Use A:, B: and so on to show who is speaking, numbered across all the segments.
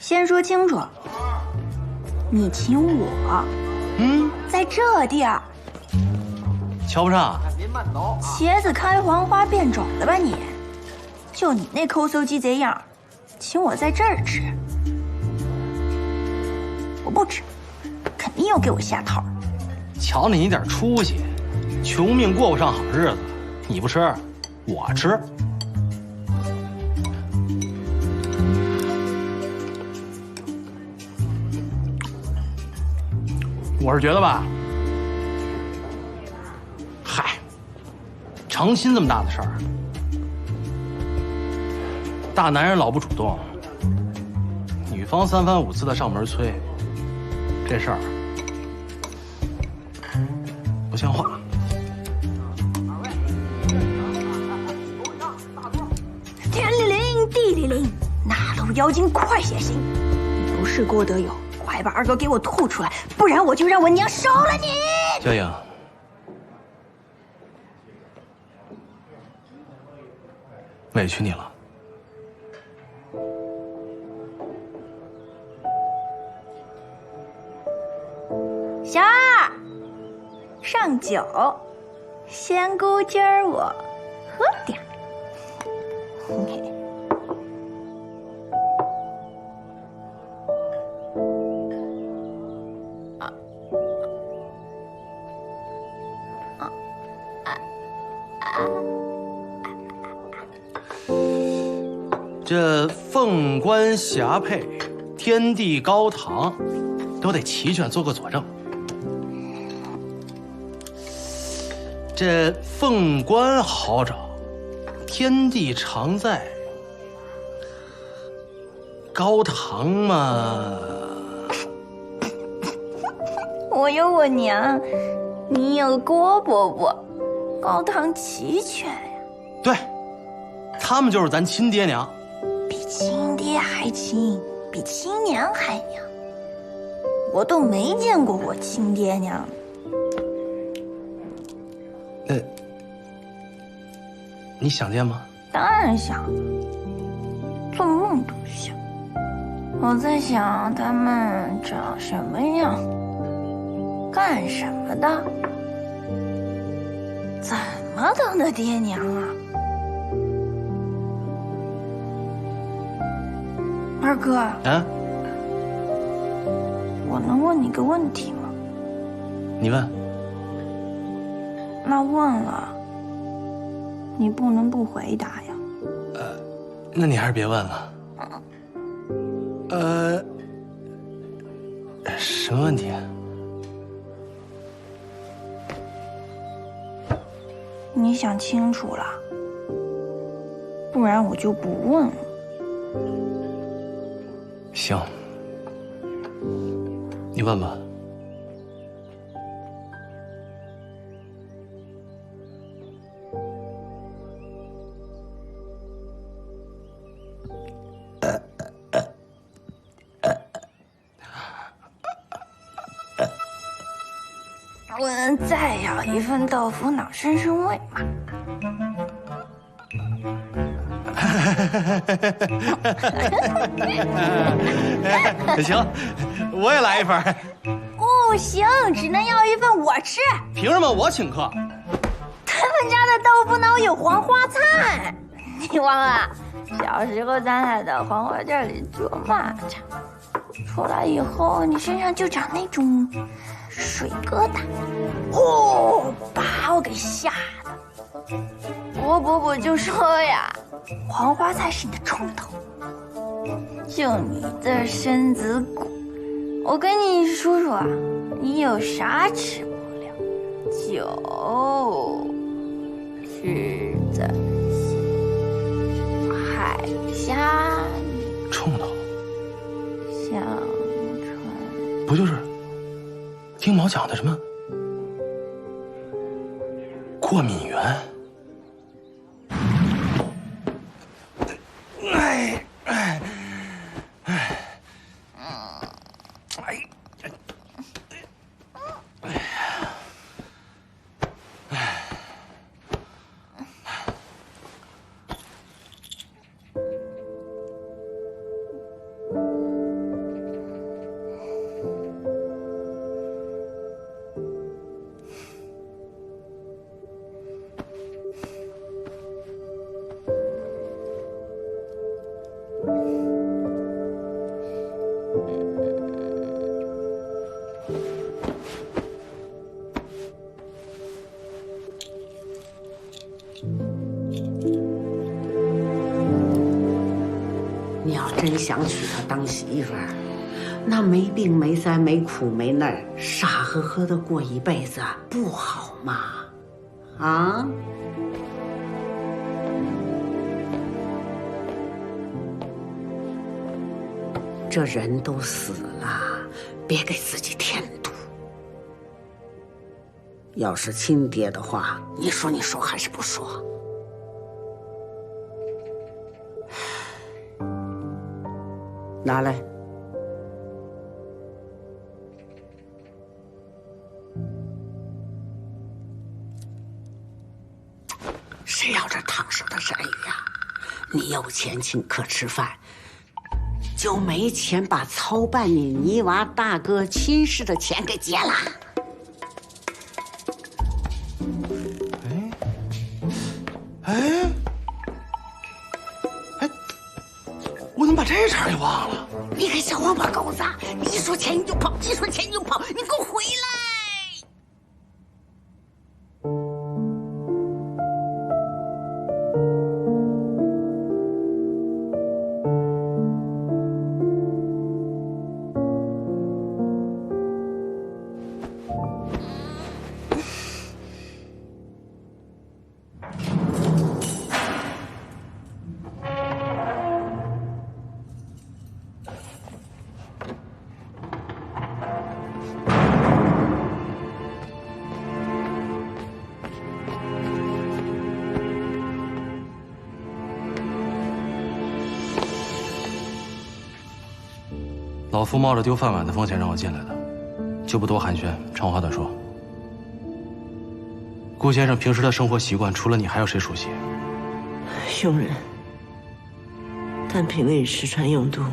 A: 先说清楚，你请我，在这地儿，
B: 瞧不上？
A: 茄子开黄花变种了吧你？就你那抠搜鸡贼样，请我在这儿吃，我不吃，肯定要给我下套。
B: 瞧你点出息，穷命过不上好日子，你不吃，我吃。我是觉得吧，嗨，成亲这么大的事儿，大男人老不主动，女方3番5次的上门催，这事儿不像话。
A: 天里灵，地里灵，那路妖精快些行！有事郭德友，快把二哥给我吐出来，不然我就让我娘烧了你！
B: 小影，委屈你了。
A: 小二，上酒，仙姑今儿我喝点儿。
B: 这凤冠霞帔、天地高堂，都得齐全做个佐证。这凤冠好找，天地常在，高堂嘛，
A: 我有我娘，你有郭伯伯，高堂齐全呀，
B: 对，他们就是咱亲爹娘。
A: 比亲爹还亲，比亲娘还娘。我都没见过我亲爹娘。
B: 你想见吗？
A: 当然想，做梦都想。我在想他们长什么样，干什么的，怎么当的爹娘啊？二哥，我能问你个问题吗？
B: 你问。
A: 那问了，你不能不回答呀。
B: 那你还是别问了。什么问题？
A: 你想清楚了，不然我就不问了。
B: 行，你问吧。
A: 我再要一份豆腐脑生生味嘛。
B: 行，我也来一份。
A: 不行，只能要一份我吃。
B: 凭什么我请客？
A: 他们家的豆腐脑有黄花菜，你忘了？小时候咱俩在黄花店里做蚂蚱，出来以后你身上就长那种水疙瘩，把我给吓的。我伯伯就说呀，黄花菜是你的冲头，就你这身子骨，我跟你说说啊，你有啥吃不了？就是这些海虾、
B: 冲头，
A: 香椿，
B: 不就是听毛讲的什么过敏源？
C: 你要真想娶她当媳妇儿，那没病没灾没苦没难，傻呵呵的过一辈子不好吗？啊？这人都死了，别给自己添堵。要是亲爹的话，你说还是不说？拿来。谁要这烫手的山芋呀？你有钱请客吃饭，就没钱把操办你泥娃大哥亲事的钱给结了。
B: 哎，我怎么把这茬给忘了？
C: 你个小王八狗子，你一说钱你就跑，一说钱你就跑，你给我回来！
B: 老夫冒着丢饭碗的风险让我进来的，就不多寒暄，长话短说。顾先生平时的生活习惯，除了你，还有谁熟悉？
D: 佣人，但品味与吃穿用度，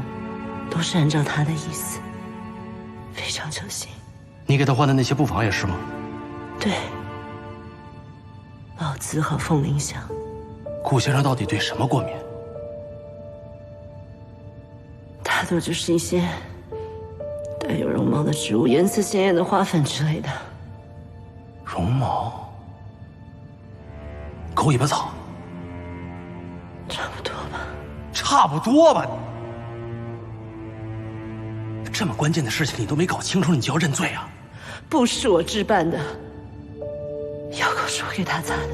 D: 都是按照他的意思，非常小心。
B: 你给他换的那些布坊也是吗？
D: 对，宝姿和凤鸣香。
B: 顾先生到底对什么过敏？
D: 大多就是一些带有绒毛的植物、颜色鲜艳的花粉之类的。
B: 绒毛？狗尾巴草？
D: 差不多吧。
B: 差不多吧。这么关键的事情你都没搞清楚，你就要认罪啊？
D: 不是我置办的，药膏是我给他擦的。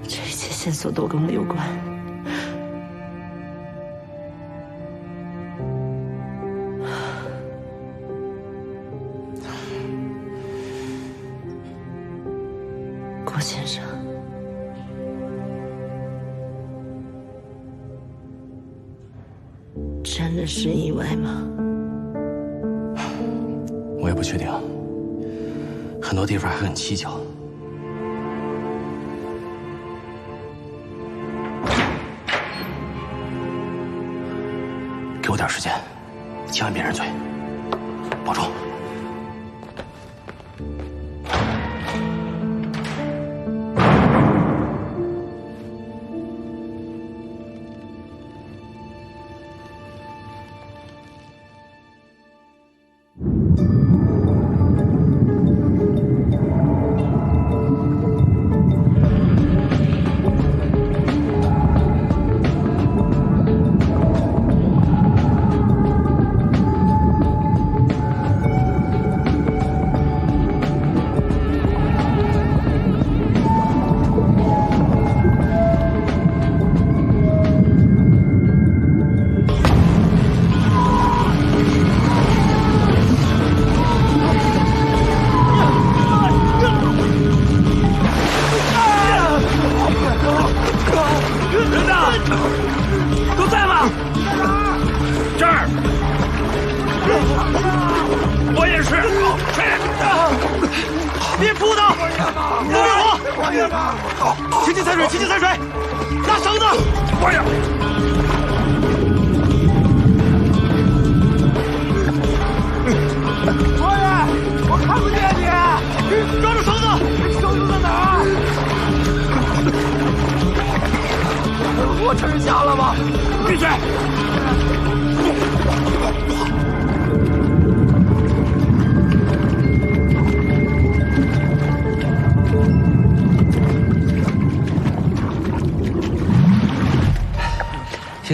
D: 这一切线索都跟我有关。郭先生，真的是意外吗？
B: 我也不确定，很多地方还很蹊跷。给我点时间，千万别认罪，保重。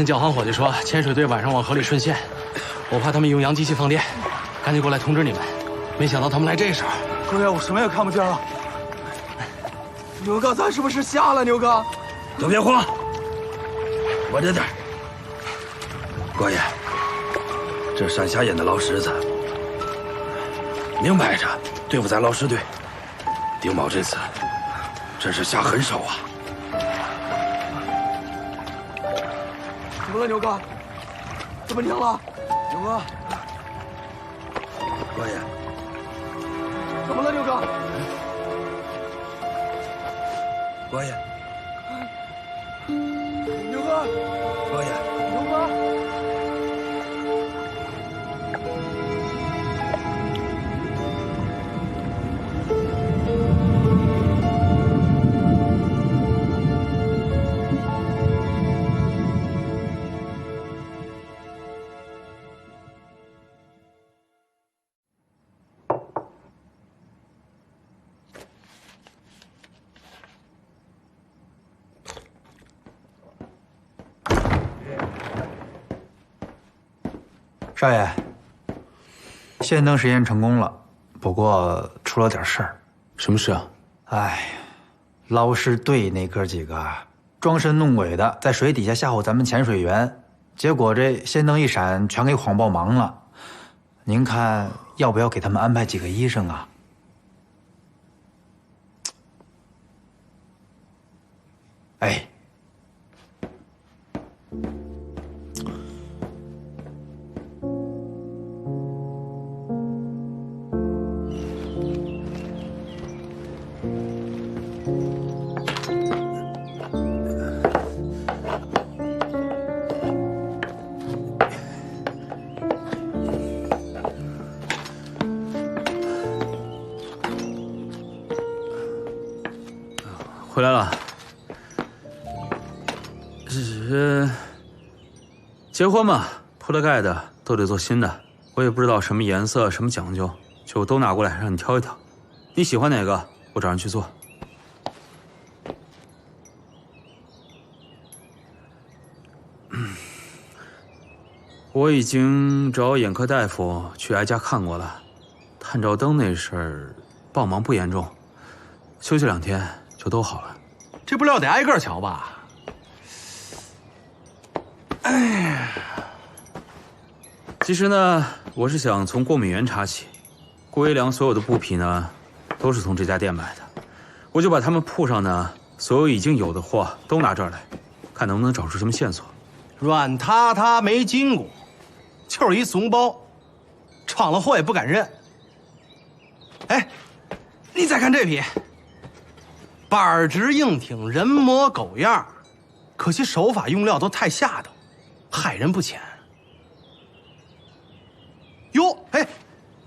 B: 听教行伙计说，潜水队晚上往河里顺线，我怕他们用洋机器放电，赶紧过来通知你们。没想到他们来这时候。
E: 哥呀，我什么也看不见了。牛哥，咱是不是瞎了？牛哥，
F: 都别慌，稳着点。郭爷，这山下演的老狮子，明摆着对付咱老狮队。丁某这次真是下狠手啊！
E: 怎么了，牛哥？怎么拧了？牛哥，
F: 郭爷，
E: 怎么了，牛哥？
F: 郭爷，
E: 牛哥，
F: 郭爷，
E: 牛哥。
G: 少爷，线灯实验成功了，不过出了点事儿。
B: 什么事啊？
G: 哎，捞尸队那哥几个装神弄鬼的，在水底下吓唬咱们潜水员，结果这线灯一闪，全给晃爆忙了。您看要不要给他们安排几个医生啊？哎。
H: 回来了。结婚嘛，铺了盖的都得做新的。我也不知道什么颜色、什么讲究，就都拿过来让你挑一挑。你喜欢哪个，我找人去做。我已经找眼科大夫去挨家看过了，探照灯那事儿帮忙不严重，休息2天就都好了。
B: 这不料得挨个瞧吧？哎呀，
H: 其实呢，我是想从郭敏源查起。郭一良所有的布匹呢，都是从这家店买的，我就把他们铺上呢所有已经有的货都拿这儿来，看能不能找出什么线索。
B: 软塌塌没筋骨，就是一怂包，闯了祸也不敢认。哎，你再看这匹，板直硬挺，人模狗样，可惜手法用料都太下等，害人不浅。哟，哎，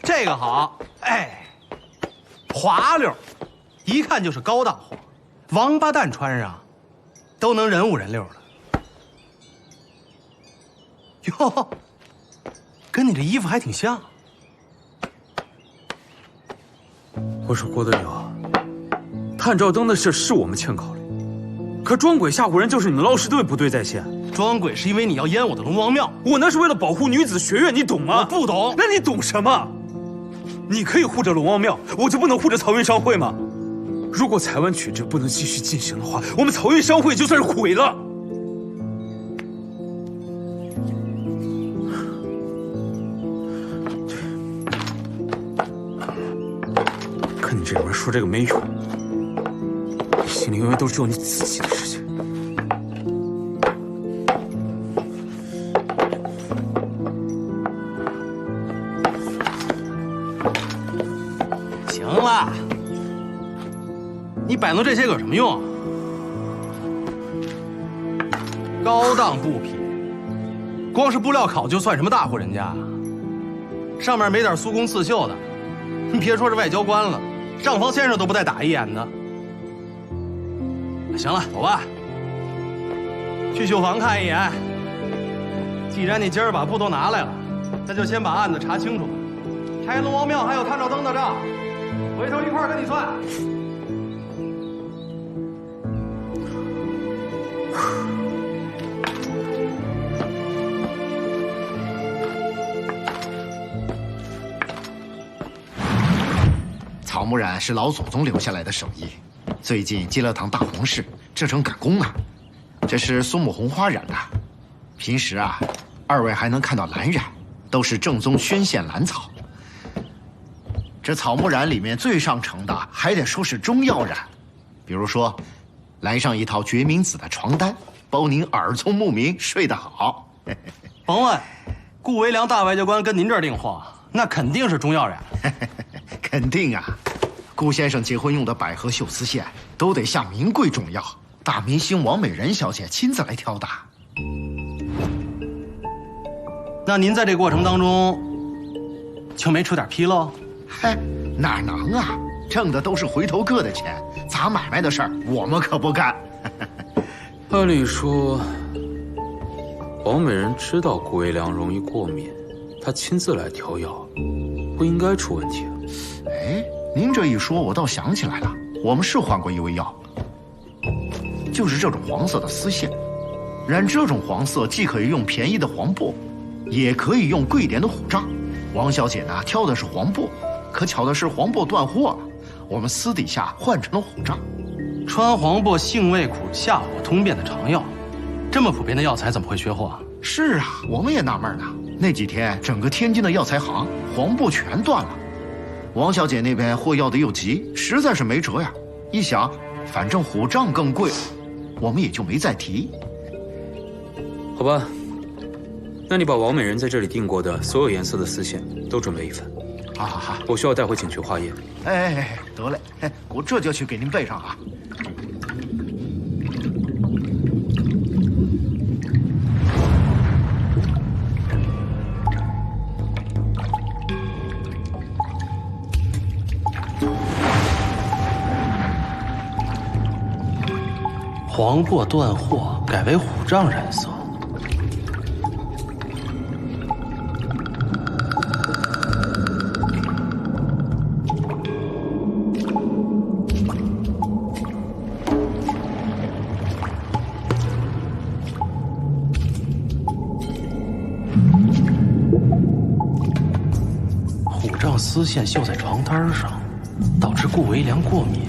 B: 这个好，哎，滑溜，一看就是高档货，王八蛋穿上都能人五人六的。哟，跟你这衣服还挺像。
H: 我说郭德友，探照灯的事是我们欠考虑，可装鬼吓唬人就是你们捞尸队不对在先。
B: 装鬼是因为你要淹我的龙王庙，
H: 我那是为了保护女子学院，你懂吗？
B: 我不懂。
H: 那你懂什么？你可以护着龙王庙，我就不能护着漕运商会吗？如果采湾取制不能继续进行的话，我们漕运商会就算是毁了。可你这种人说这个没用，你心里永远都只有你自己的事情。
B: 行了，你摆弄这些有什么用？高档布匹，光是布料考究算什么大户人家？上面没点苏工刺绣的，你别说是外交官了，账房先生都不带打一眼的。行了，走吧，去绣房看一眼。既然你今儿把布都拿来了，那就先把案子查清楚吧。拆龙王庙还有探照灯的账，回头一块儿跟你算。
I: 草木染是老祖宗留下来的手艺，最近接了趟大红事，这正赶工呢。这是松木红花染的，平时啊，二位还能看到蓝染，都是正宗宣县蓝草。这草木染里面最上乘的，还得说是中药染，比如说，来上一套决明子的床单，包您耳聪目明，睡得好。
B: 甭问，顾维良大外交官跟您这儿订货，那肯定是中药染。
I: 肯定啊，顾先生结婚用的百合绣丝线都得下名贵中药，大明星王美人小姐亲自来挑的。
B: 那您在这过程当中就没出点纰漏？
I: 嗨，哪能啊，挣的都是回头客的钱，砸买卖的事儿我们可不干。
H: 按理说，王美人知道顾维良容易过敏，她亲自来调药，不应该出问题啊。
I: 哎，您这一说，我倒想起来了，我们是换过一味药，就是这种黄色的丝线。染这种黄色，既可以用便宜的黄布，也可以用贵点的虎杖。王小姐呢，挑的是黄布，可巧的是黄布断货了，我们私底下换成了虎杖。
B: 川黄布性味苦，下火通便的常药，这么普遍的药材怎么会缺货啊？
I: 是啊，我们也纳闷呢。那几天整个天津的药材行黄布全断了，王小姐那边货要的又急，实在是没辙呀。一想，反正虎杖更贵，我们也就没再提。
H: 好吧，那你把王美人在这里订过的所有颜色的丝线都准备一份。
I: 好好好，
H: 我需要带回警局化验。
I: 哎，得嘞，我这就去给您备上啊。
B: 黄布断货，改为虎杖染色。虎杖丝线绣在床单上，导致顾维良过敏。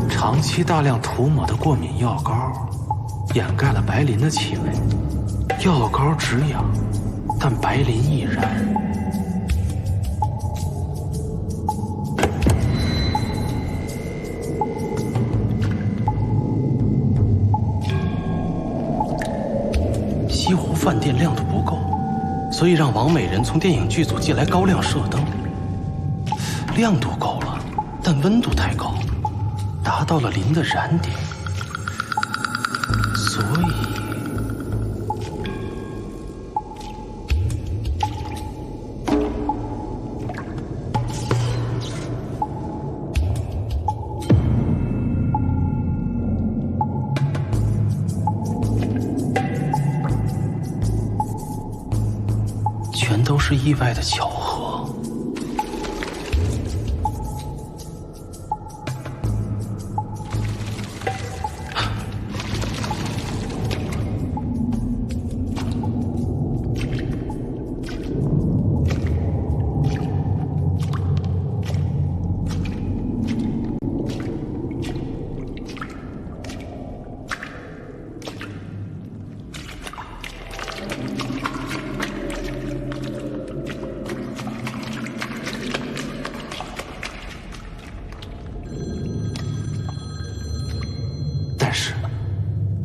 B: 长期大量涂抹的过敏药膏，掩盖了白磷的气味。药膏止痒，但白磷易燃。西湖饭店亮度不够，所以让王美人从电影剧组借来高亮射灯。亮度够了，但温度太高。达到了磷的燃点，所以全都是意外的巧合。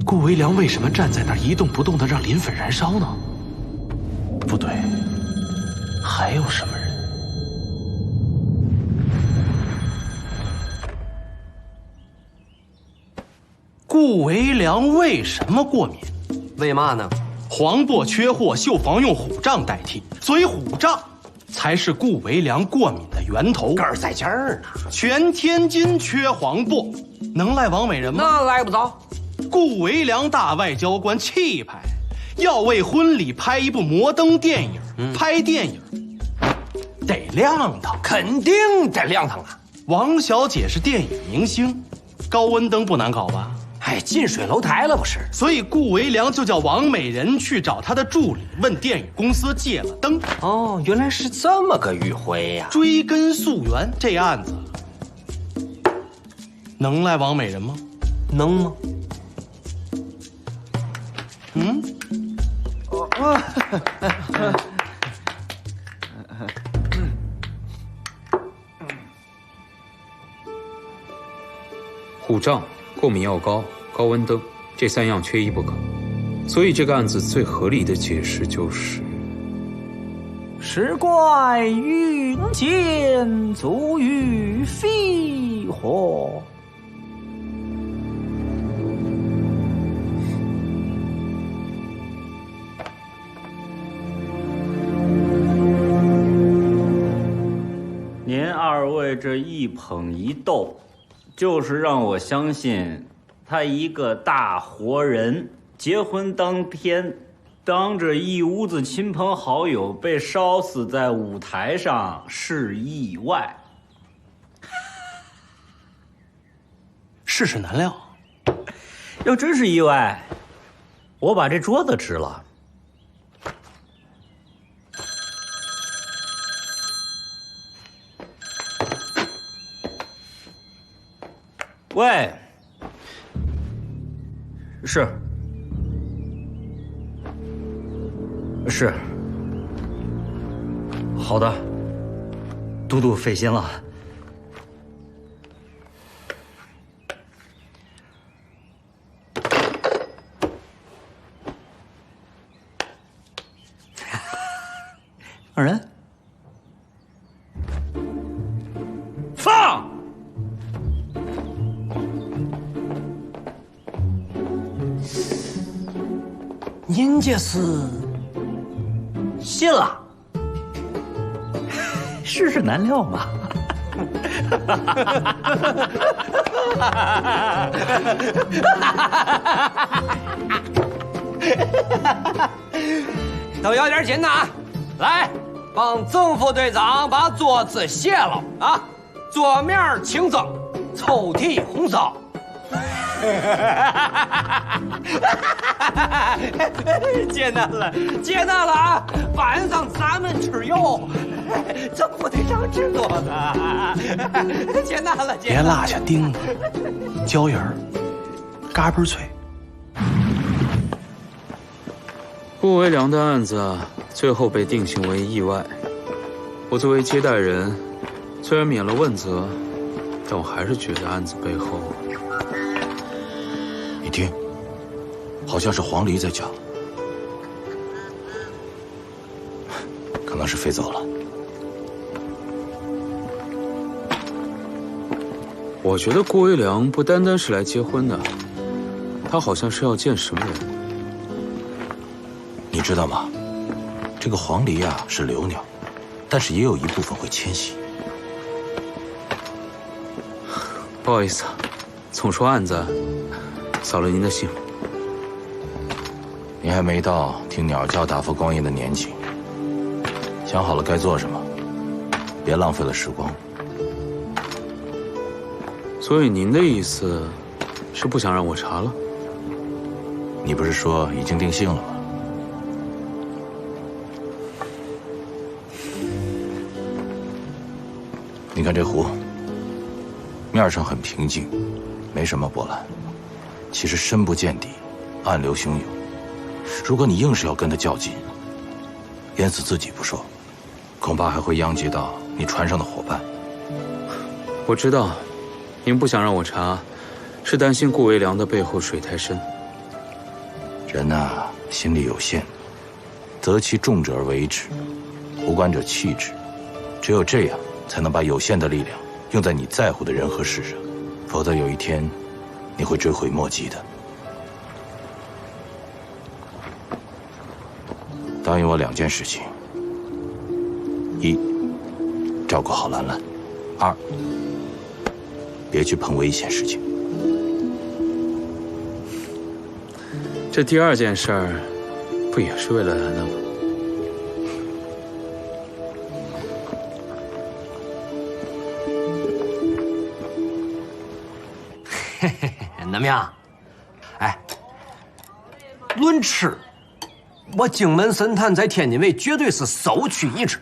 B: 顾维良为什么站在那儿一动不动地让磷粉燃烧呢？不对，还有什么人？顾维良为什么过敏？
E: 为嘛呢？
B: 黄布缺货，绣房用虎杖代替，所以虎杖才是顾维良过敏的源头。
J: 根儿在这儿呢。
B: 全天津缺黄布，能赖王美人吗？
J: 那赖不着。
B: 顾维良大外交官气派，要为婚礼拍一部摩登电影，拍电影得亮堂，
J: 肯定得亮堂啊！
B: 王小姐是电影明星，高温灯不难搞吧？
J: 哎，近水楼台了不是？
B: 所以顾维良就叫王美人去找他的助理，问电影公司借了灯。
J: 哦，原来是这么个迂回呀！
B: 追根溯源，这案子能赖王美人吗？
J: 能吗？
B: 嗯？
H: 虎杖、过敏药膏、高温灯，这3样缺一不可。所以这个案子最合理的解释就是：
K: 石怪云间，足与飞火。
L: 您二位这一捧一逗，就是让我相信，他一个大活人，结婚当天，当着一屋子亲朋好友被烧死在舞台上是意外。
B: 世事难料，
L: 要真是意外，我把这桌子支了。喂，是，好的，都督费心了。
K: 二人，
L: 放。
J: 您这是
L: 信了，
K: 世事难料嘛。
J: 都有点紧呐！来，帮曾副队长把桌子卸了啊！桌面清锃，抽屉红烧。接纳了，接纳了啊！晚上咱们吃肉，曾副队长吃多呢。接纳了，
B: 别落下钉子，椒盐儿，嘎嘣脆。
H: 顾维良的案子最后被定性为意外，我作为接待人，虽然免了问责，但我还是觉得案子背后……
F: 你听，好像是黄鹂在叫，可能是飞走了。
H: 我觉得顾维良不单单是来结婚的，他好像是要见什么人。
F: 你知道吗？这个黄鹂啊是留鸟，但是也有一部分会迁徙。
H: 不好意思，总说案子扫了您的兴。
F: 你还没到听鸟叫打发光阴的年纪，想好了该做什么，别浪费了时光。
H: 所以您的意思是不想让我查了？
F: 你不是说已经定性了吗？你看这湖，面上很平静，没什么波澜，其实深不见底，暗流汹涌。如果你硬是要跟它较劲，淹死自己不说，恐怕还会殃及到你船上的伙伴。
H: 我知道，您不想让我查，是担心顾维良的背后水太深。
F: 人呐，心力有限，择其重者而为之，无关者弃之。只有这样，才能把有限的力量用在你在乎的人和事上，否则有一天，你会追悔莫及的。答应我2件事情。
M: 一，照顾好兰兰；二，别去碰危险事情。
H: 这第二件事儿，不也是为了兰兰吗？
J: 嘿嘿嘿，怎么样？哎，论吃，我荆门神探在天津卫绝对是首屈一指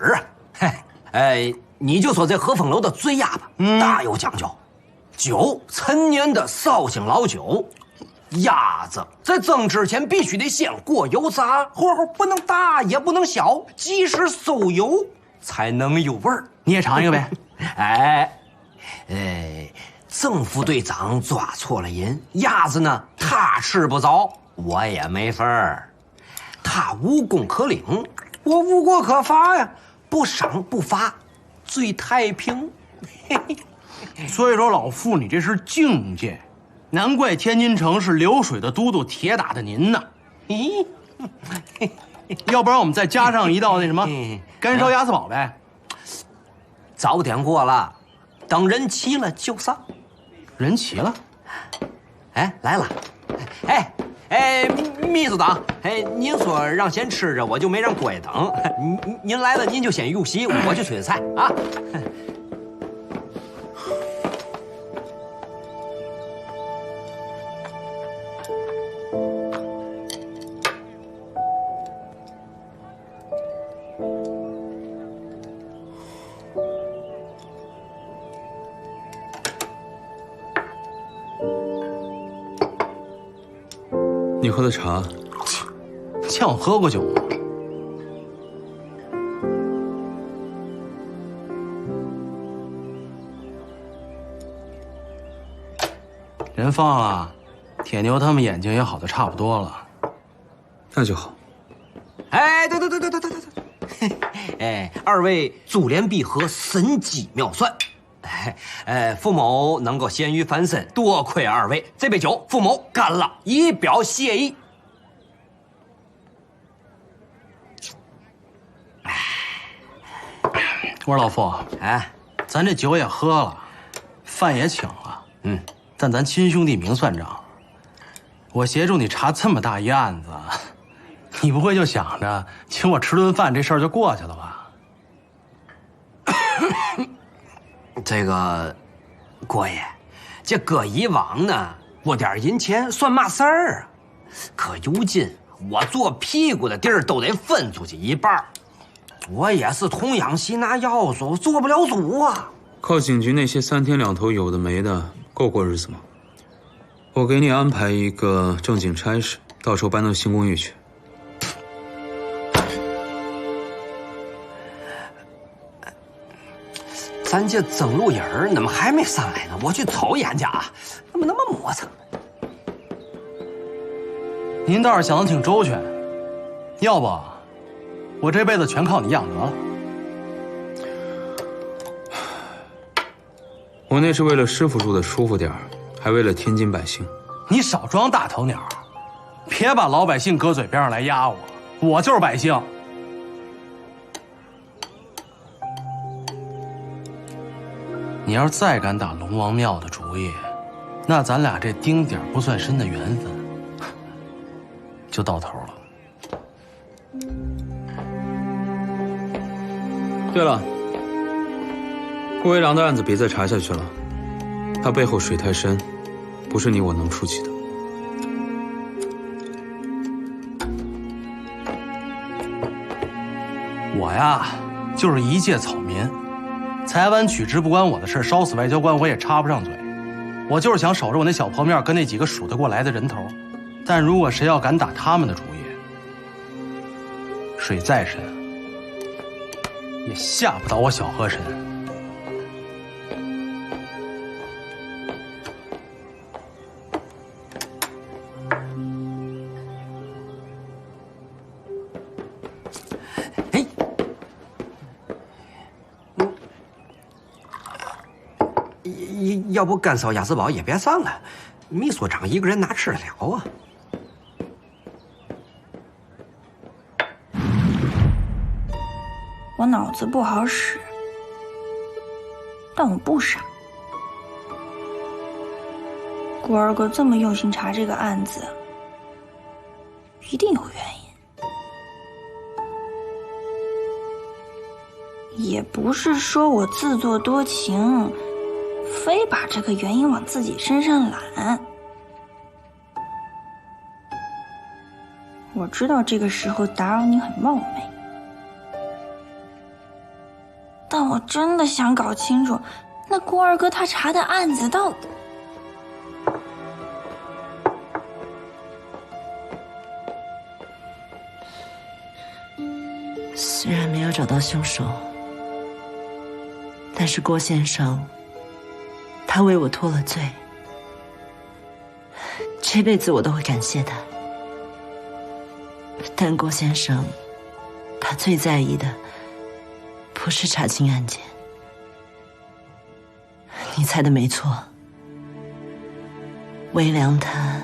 J: 啊！哎，你就说这和风楼的醉鸭吧，大有讲究。酒，陈年的绍兴老酒。鸭子在蒸之前必须得先过油炸，火候不能大也不能小，及时收油才能有味儿。
B: 你也尝一个呗。
J: 郑副队长抓错了人，鸭子呢他吃不着，我也没份儿。他无功可领，我无过可罚呀，不赏不罚，最太平。
B: 所以说，老傅你这是境界，难怪天津城是流水的都督，铁打的您呢。咦，要不然我们再加上一道那什么干烧鸭子煲呗。
J: 早点过了，等人齐了就上。
B: 人齐了？
J: 哎，来了。秘书长，您说让先吃着，我就没让郭爷等。您来了，您就先入席，我去催菜啊。
H: 你喝的茶，
B: 像我喝过酒吗？人放了，铁牛他们眼睛也好的差不多了，
H: 那就好。
J: 哎，对，二位珠联璧合，神机妙算。傅某能够咸鱼翻身，多亏二位。这杯酒，傅某干了，以表谢意。
B: 我说老傅，咱这酒也喝了，饭也请了，但咱亲兄弟明算账。我协助你查这么大一案子，你不会就想着请我吃顿饭这事儿就过去了吧？
J: 这个，郭爷，这搁以往呢，拨点银钱算嘛事儿啊？可如今我做屁股的地儿都得分出去一半，我也是同样吸拿要素，做不了主啊。
H: 靠警局那些3天2头有的没的，够过日子吗？我给你安排一个正经差事，到时候搬到新公寓去。
J: 咱这曾路人儿怎么还没上来呢？我去瞅一眼去啊！怎么那么磨蹭？
B: 您倒是想得挺周全，要不我这辈子全靠你养得了。
H: 我那是为了师傅住的舒服点儿，还为了天津百姓。
B: 你少装大头鸟，别把老百姓搁嘴边上来压我，我就是百姓。你要是再敢打龙王庙的主意，那咱俩这丁点不算深的缘分就到头了。
H: 对了，顾维良的案子别再查下去了，他背后水太深，不是你我能触及的。
B: 我呀，就是一介草民。裁完曲直不关我的事，烧死外交官我也插不上嘴。我就是想守着我那小破面，跟那几个数得过来的人头。但如果谁要敢打他们的主意，水再深也吓不倒我小河神。
J: 要不干烧鸭子煲也别上了，秘书长一个人哪吃得了啊？
A: 我我脑子不好使，但我不傻。郭二哥这么用心查这个案子，一定有原因。也不是说我自作多情，非把这个原因往自己身上揽。我知道这个时候打扰你很冒昧，但我真的想搞清楚，那郭二哥他查的案子到底……
D: 虽然没有找到凶手，但是郭先生，他为我脱了罪，这辈子我都会感谢他。但郭先生，他最在意的不是查清案件。你猜的没错，微良他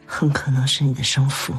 D: 很可能是你的生父。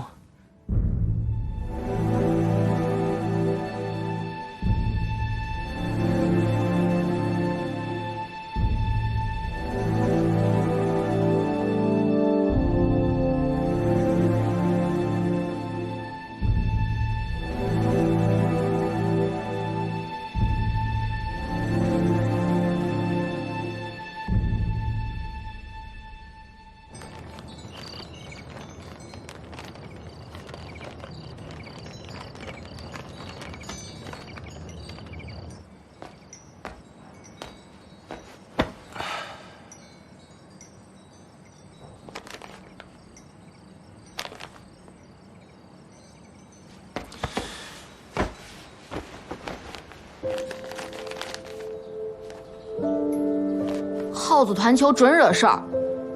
N: 耗子团球准惹事儿，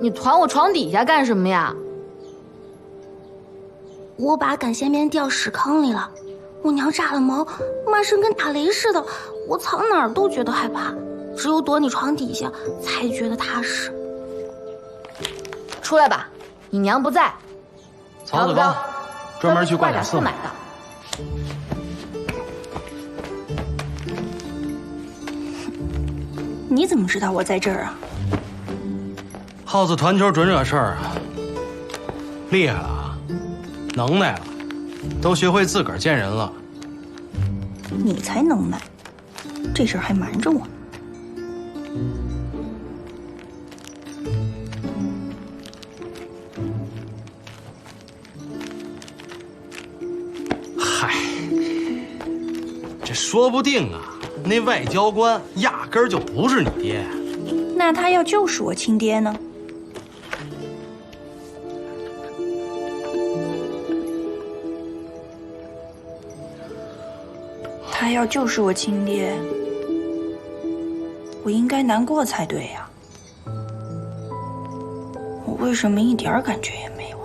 N: 你团我床底下干什么呀？
A: 我把赶线鞭掉屎坑里了，我娘炸了毛，骂声跟打雷似的，我藏哪儿都觉得害怕，只有躲你床底下才觉得踏实。
N: 出来吧，你娘不在。
B: 曹子高，专门去挂甲寺
N: 买的。
A: 你怎么知道我在这儿啊？
B: 耗子团球准惹事儿啊！厉害了啊，能耐了，都学会自个儿见人了。
A: 你才能耐，这事儿还瞒着我。
B: 嗨，这说不定啊，那外交官压根儿就不是你爹。
A: 那他要就是我亲爹呢？他要就是我亲爹，我应该难过才对呀。我为什么一点感觉也没有？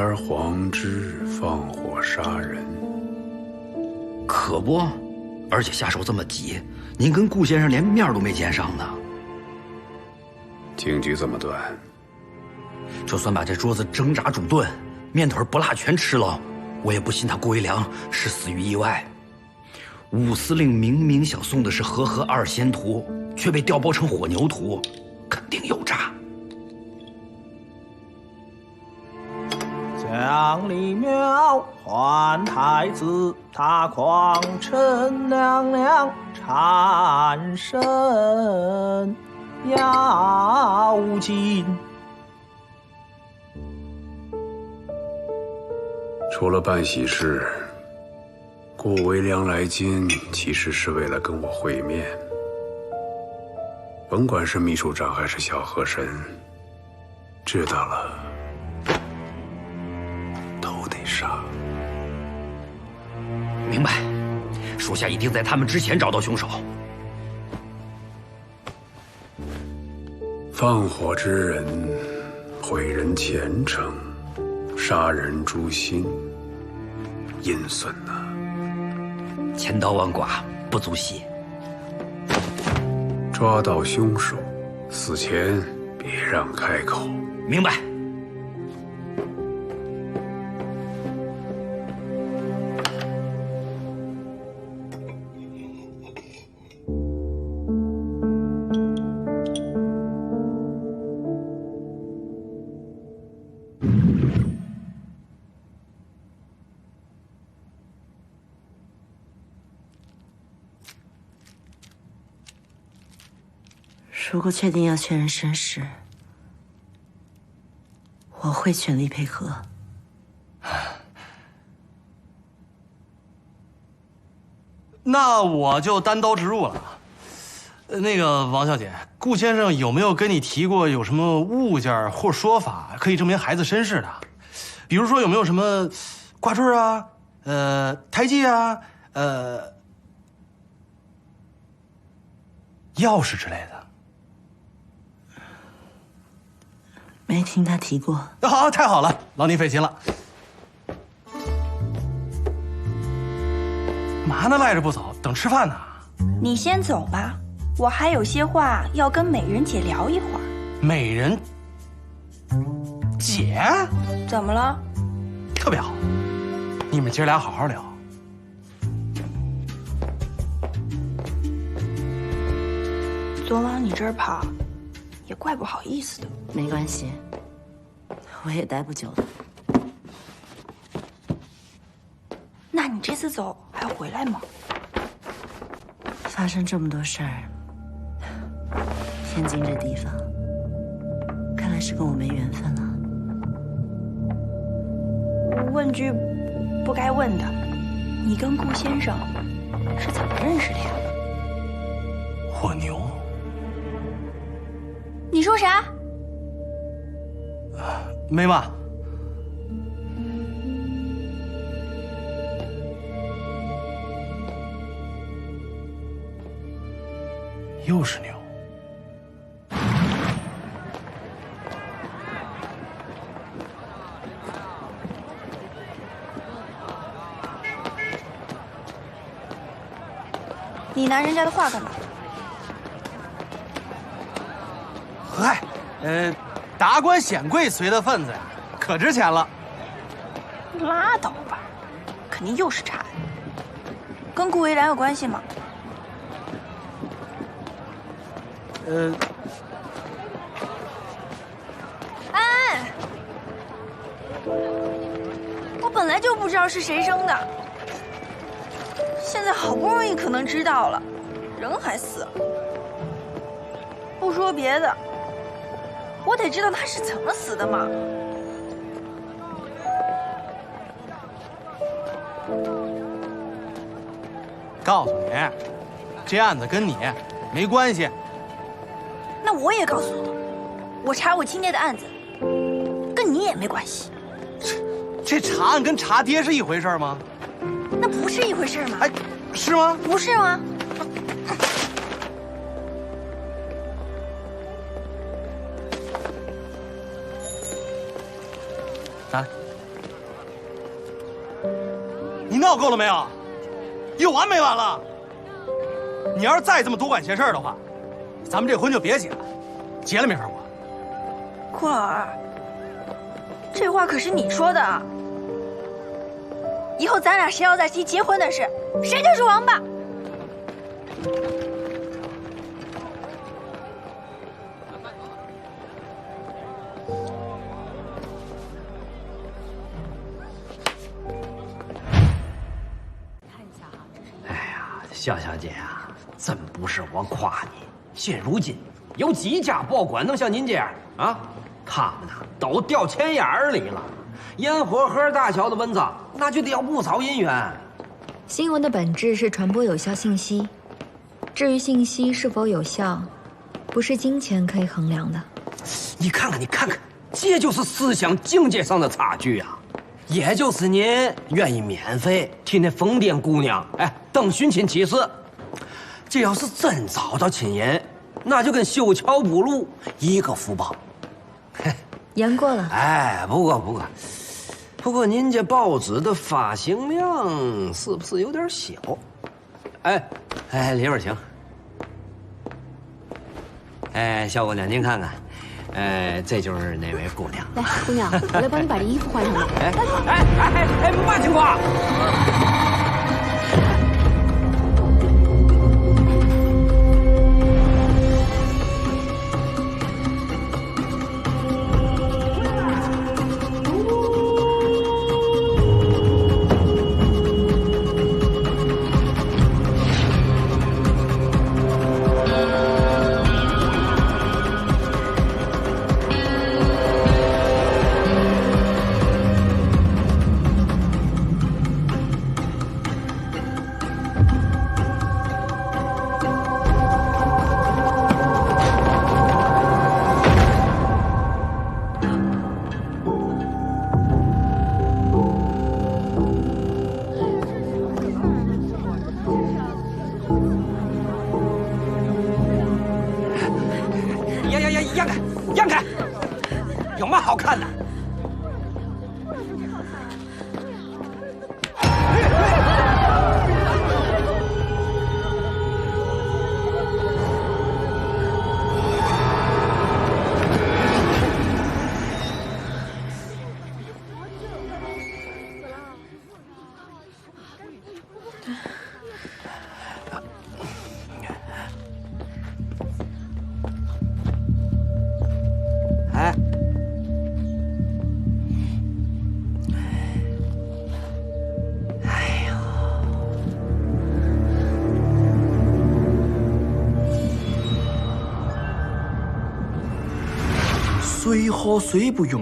M: 而皇之，放火杀人。
J: 可不，而且下手这么急，您跟顾先生连面都没见上呢。
M: 刑期这么短，
J: 就算把这桌子蒸炸煮炖，面腿不辣全吃了，我也不信他顾维良是死于意外。武司令明明想送的是和合二仙图，却被调包成火牛图，肯定有诈。
K: 将李苗唤太子，大匡陈娘娘缠身要紧。
M: 除了办喜事，顾维良来京其实是为了跟我会面。甭管是秘书长还是小和珅，知道了都得杀。
J: 明白，属下一定在他们之前找到凶手。
M: 放火之人，毁人前程，杀人诛心，阴损呐！
J: 千刀万剐，不足惜。
M: 抓到凶手，死前别让开口。
J: 明白。
D: 如果确定要确认身世，我会全力配合。
B: 那我就单刀直入了。那个王小姐，顾先生有没有跟你提过有什么物件或说法可以证明孩子身世的？比如说有没有什么挂坠啊、胎记啊、钥匙之类的？
D: 没听他提过。
B: 好，太好了，劳您费心了。嘛呢，赖着不走，等吃饭呢？
A: 你先走吧，我还有些话要跟美人姐聊一会儿。
B: 美人姐？
A: 怎么了？
B: 特别好，你们姐俩好好聊。
A: 总往你这儿跑，也怪不好意思的。
D: 没关系，我也待不久了。
A: 那你这次走还回来吗？
D: 发生这么多事儿，天津这地方，看来是跟我没缘分了。
A: 问句不该问的，你跟顾先生是怎么认识的呀？
B: 火牛？
A: 你说啥？
B: 没嘛。又是牛。
A: 你拿人家的话干嘛？
B: 嗨，达官显贵随的份子呀，可值钱了。
A: 拉倒吧，肯定又是查案。跟顾维良有关系吗？安安，我本来就不知道是谁生的，现在好不容易可能知道了，人还死了。不说别的，我得知道他是怎么死的嘛。
B: 告诉你，这案子跟你没关系。
A: 那我也告诉你，我查我亲爹的案子，跟你也没关系。
B: 这查案跟查爹是一回事吗？
A: 那不是一回事吗？
B: 哎，是吗？
A: 不是吗？
B: 拿来。闹够了没有？有完没完了？你要是再这么多管闲事的话，咱们这婚就别结了，结了没法过。
A: 顾老二，这话可是你说的。以后咱俩谁要再提结婚的事，谁就是王八。
J: 夏小姐啊，真不是我夸你，现如今有几家报馆能像您这样啊？他们呢都掉钱眼儿里了，烟火盒大小的蚊子，那就得要不少银元。
O: 新闻的本质是传播有效信息，至于信息是否有效，不是金钱可以衡量的。
J: 你看看，这就是思想境界上的差距啊！也就是您愿意免费替那疯癫姑娘等寻亲启事，这要是真找到亲人，那就跟修桥补路一个福报。
O: 言过了。
J: 不过您这报纸的发行量是不是有点小？里边请。小姑娘您看看，这就是那位姑娘。
P: 来，姑娘，我来帮你把这衣服换上来。
J: 慢情况。让开！有嘛好看的？
K: 水和水不溶，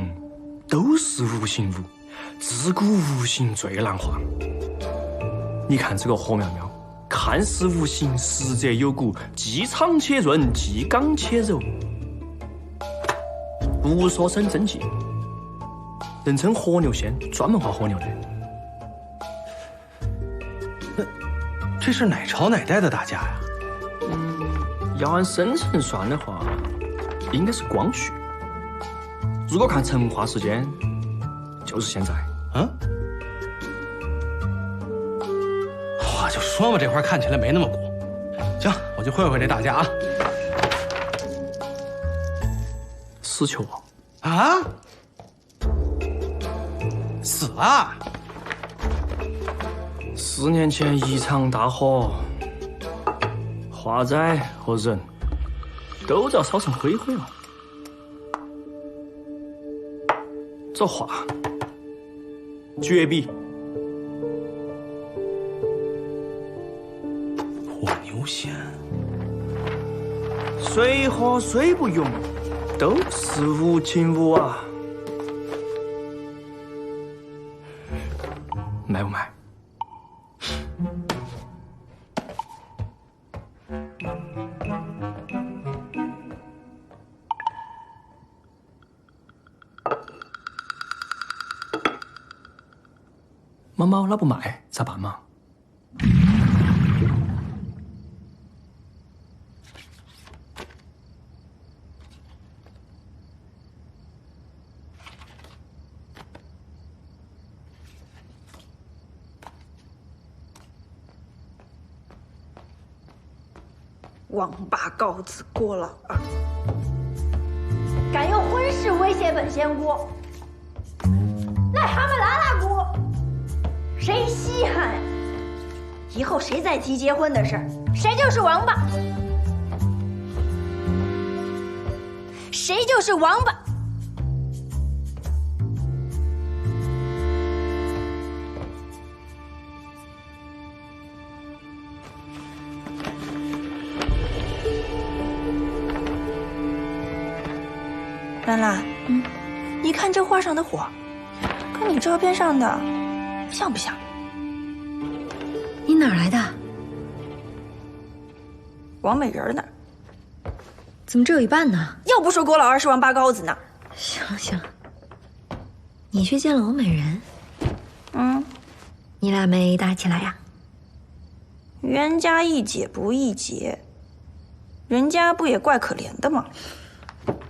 K: 都是无形物。自古无形最难化。你看这个何苗苗，看似无形，实则有股既长且润，既刚且柔，不说生真气，人称和牛仙，专门画和牛的。
B: 这是哪朝哪代的大家呀？
K: 要按生辰算的话，应该是光绪。如果看成化时间，就是现在。
B: 话就说嘛，这块看起来没那么古。行，我去会会这大家啊。
K: 死囚
B: 啊？死了
K: ？4年前一场大火，华仔和人都遭烧成灰灰了。这画绝笔。
B: 破牛仙，
K: 水和水不溶，都是无情物啊！卖不卖？猫猫那不卖咋办嘛？
A: 王八羔子郭老二，敢用婚事威胁本仙姑，癞蛤蟆拉拉姑，谁稀罕呀？以后谁再提结婚的事儿，谁就是王八，谁就是王八。兰兰，你看这画上的火，跟你照片上的像不像？
O: 你哪儿来的？
A: 王美人呢？
O: 怎么只有一半呢？
A: 要不说郭老二是王八羔子呢？
O: 行行，你去见了王美人？你俩没打起来呀？
A: 冤家宜解不宜结，人家不也怪可怜的吗？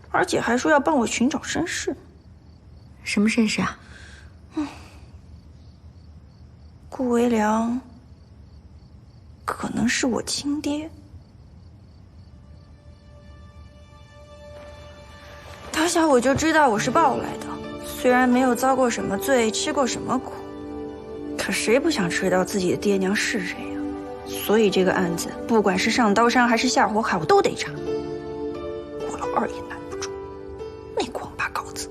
A: 而且还说要帮我寻找身世。
O: 什么身世啊？
A: 顾维良可能是我亲爹。打小我就知道我是抱来的，虽然没有遭过什么罪，吃过什么苦，可谁不想知道自己的爹娘是谁呀？所以这个案子，不管是上刀山还是下火海，我都得查。郭老二也难不住，那个王八羔子。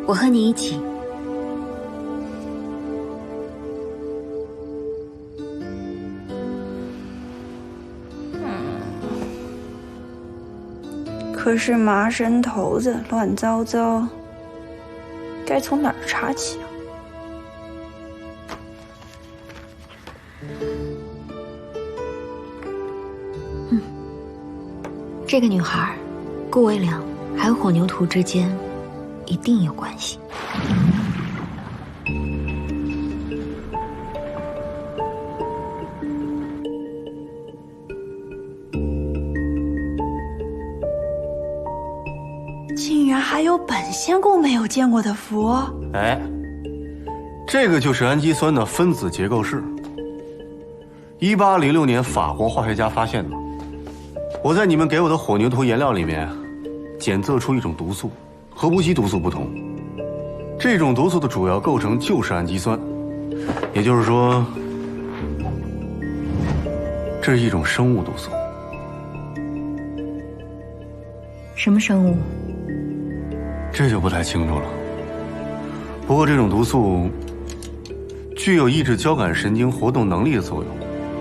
O: 我和你一起。
A: 可是麻绳头子乱糟糟，该从哪儿查起啊？
O: 这个女孩，顾维良还有火牛图之间一定有关系。
A: 竟然还有本仙姑没有见过的符！
Q: 哎，这个就是氨基酸的分子结构式。1806年法国化学家发现的。我在你们给我的火牛图颜料里面检测出一种毒素，和无机毒素不同，这种毒素的主要构成就是氨基酸，也就是说，这是一种生物毒素。
O: 什么生物？
Q: 这就不太清楚了。不过这种毒素具有抑制交感神经活动能力的作用，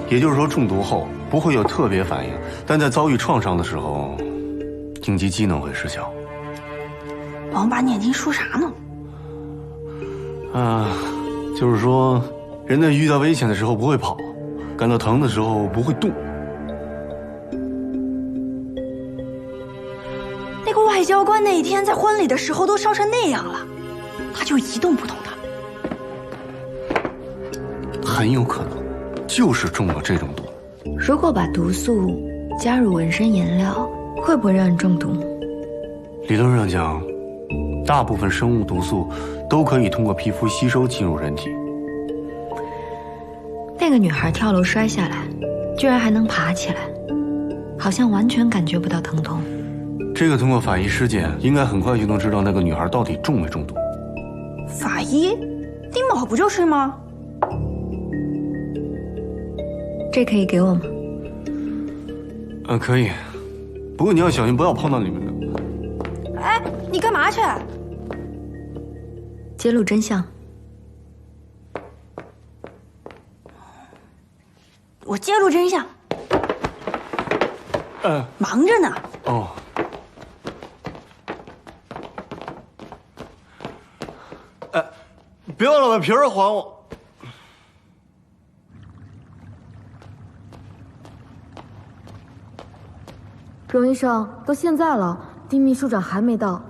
Q: 也就是说中毒后不会有特别反应，但在遭遇创伤的时候，应激机能会失效。
A: 王八念经说啥呢？
Q: 就是说，人在遇到危险的时候不会跑，感到疼的时候不会动。
A: 那个外交官那一天在婚礼的时候都烧成那样了，他就一动不动的。
Q: 很有可能就是中了这种毒。
O: 如果把毒素加入纹身颜料，会不会让人中毒？
Q: 理论上讲，大部分生物毒素都可以通过皮肤吸收进入人体。
O: 那个女孩跳楼摔下来，居然还能爬起来，好像完全感觉不到疼痛。
Q: 这个通过法医尸检，应该很快就能知道那个女孩到底中没中毒。
A: 法医？丁某不就是吗？
O: 这可以给我吗？
Q: 可以，不过你要小心，不要碰到里面的。
A: 哎，你干嘛去？
O: 揭露真相。
A: 我揭露真相。忙着呢。
Q: 哦。别忘了把皮儿还我。
N: 荣医生，都现在了，丁秘书长还没到，